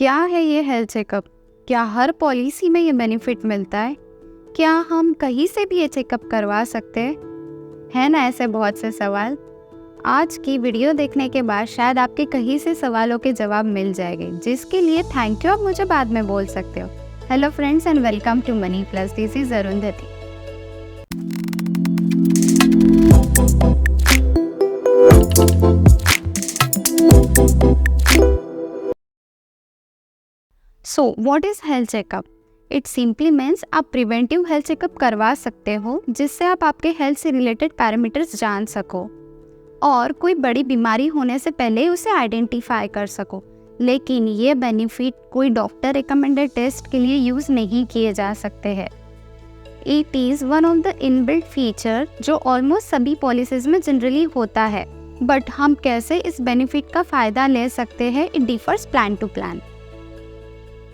क्या है ये हेल्थ चेकअप? क्या हर पॉलिसी में ये बेनिफिट मिलता है? क्या हम कहीं से भी ये चेकअप करवा सकते हैं? है ना ऐसे बहुत से सवाल। आज की वीडियो देखने के बाद शायद आपके कहीं से सवालों के जवाब मिल जाएंगे, जिसके लिए थैंक यू आप मुझे बाद में बोल सकते हो। Hello friends and welcome to money plus. This is Arundhati. So what is health checkup? It simply means आप प्रिवेंटिव हेल्थ चेकअप करवा सकते हो, जिससे आप आपके हेल्थ से रिलेटेड पैरामीटर्स जान सको और कोई बड़ी बीमारी होने से पहले उसे आइडेंटिफाई कर सको। लेकिन ये बेनिफिट कोई डॉक्टर रिकमेंडेड टेस्ट के लिए यूज नहीं किए जा सकते हैं। It is one of the inbuilt feature जो ऑलमोस्ट सभी पॉलिसीज में जनरली होता है, बट हम कैसे इस बेनिफिट का फायदा ले सकते हैं, it differs plan to plan.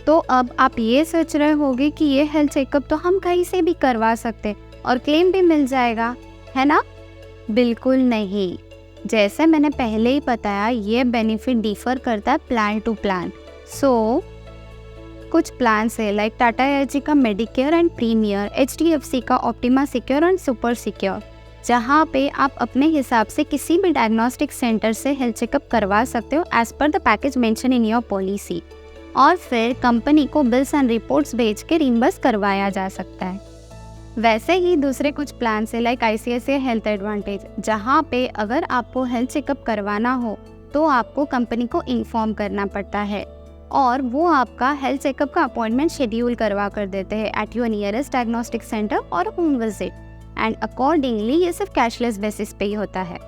तो अब आप ये सोच रहे होगे कि ये हेल्थ चेकअप तो हम कहीं से भी करवा सकते और क्लेम भी मिल जाएगा, है ना? बिल्कुल नहीं। जैसे मैंने पहले ही बताया, ये बेनिफिट डिफर करता है प्लान टू प्लान। सो कुछ प्लान है लाइक टाटा एआईजी का मेडिकेयर एंड प्रीमियर, एचडीएफसी का Optima Secure and Super Secure, जहाँ पे आप अपने हिसाब से किसी भी डायग्नोस्टिक सेंटर से हेल्थ चेकअप करवा सकते हो as per the package mention in your policy, और फिर कंपनी को बिल्स एंड रिपोर्ट्स भेज के रिम्बर्स करवाया जा सकता है। वैसे ही दूसरे कुछ प्लान है लाइक आईसीआईसीआई हेल्थ एडवांटेज, जहाँ पे अगर आपको हेल्थ चेकअप करवाना हो तो आपको कंपनी को इन्फॉर्म करना पड़ता है और वो आपका हेल्थ चेकअप का अपॉइंटमेंट शेड्यूल करवा कर देते हैं eight your nearest diagnostic centre और होम विजिट, एंड अकॉर्डिंगली ये सिर्फ कैशलेस बेसिस पे ही होता है।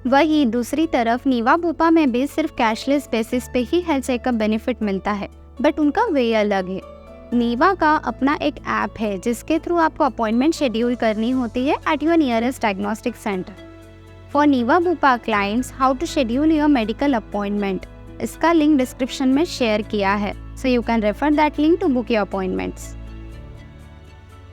वही दूसरी तरफ नीवा बुपा में भी सिर्फ कैशलेस बेसिस पे ही हेल्थ चेकअप बेनिफिट मिलता है, बट उनका वे अलग है। नीवा का अपना एक ऐप है जिसके थ्रू आपको अपॉइंटमेंट शेड्यूल करनी होती है at your nearest diagnostic centre. For Niva Bupa clients, how to schedule your medical appointment, इसका लिंक डिस्क्रिप्शन में शेयर किया है, so you can refer that link to book your appointments.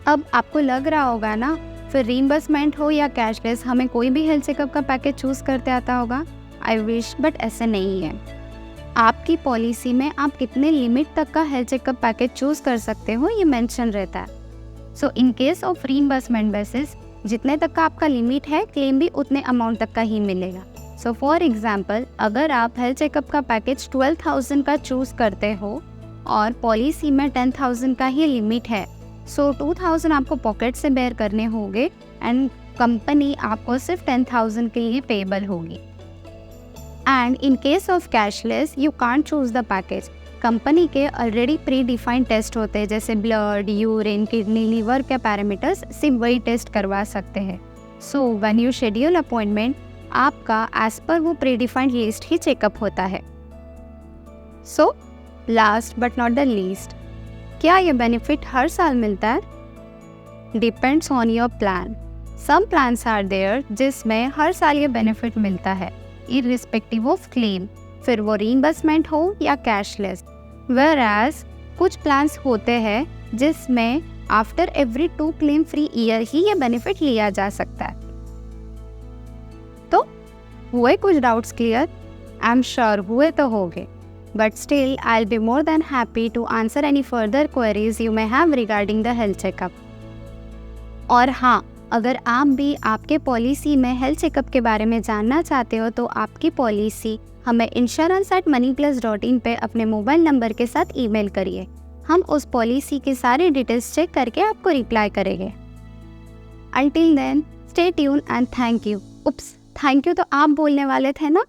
अब आपको लग रहा होगा ना, फिर रीइंबर्समेंट हो या कैशलेस, हमें कोई भी हेल्थ चेकअप का पैकेज चूज करते आता होगा। आई विश, बट ऐसे नहीं है। आपकी पॉलिसी में आप कितने लिमिट तक का हेल्थ चेकअप पैकेज चूज कर सकते हो ये मेंशन रहता है। So in case of reimbursement basis, जितने तक का आपका लिमिट है, क्लेम भी उतने अमाउंट तक का ही मिलेगा। सो फॉर एग्जाम्पल, अगर आप हेल्थ चेकअप का पैकेज 12,000 का चूज करते हो और पॉलिसी में 10,000 का ही लिमिट है, सो 2,000 आपको पॉकेट से बेयर करने होंगे एंड कंपनी आपको सिर्फ 10,000 के लिए पेएबल होगी। And in case of cashless, you can't choose the package. Company के ऑलरेडी प्री डिफाइंड टेस्ट होते हैं, जैसे ब्लड, यूरिन, किडनी, लीवर के पैरामीटर्स, सिर्फ वही टेस्ट करवा सकते हैं। So when you schedule appointment, आपका एज पर वो प्री डिफाइंड लिस्ट ही चेकअप होता है। So last but not the least, क्या ये बेनिफिट हर साल मिलता है? Depends on your plan. Some plans are there जिसमें हर साल ये बेनिफिट मिलता है इररिस्पेक्टिव ऑफ क्लेम, फिर वो रीइंबर्समेंट हो या कैशलेस। वेयरएज कुछ प्लान्स होते हैं जिसमें after every 2 claim free year ही ये बेनिफिट लिया जा सकता है। तो हुए कुछ doubts clear? I am sure हुए तो होंगे, but still I'll be more than happy to answer any further queries you may have regarding the health checkup. और हाँ, अगर आप भी आपके पॉलिसी में हेल्थ चेकअप के बारे में जानना चाहते हो तो आपकी पॉलिसी हमें insurance@moneyplus.in पे अपने मोबाइल नंबर के साथ ईमेल करिए। हम उस पॉलिसी के सारे डिटेल्स चेक करके आपको रिप्लाई करेंगे। Until then, stay tuned and thank you. Oops, thank you तो आप बोलने वाले थे ना?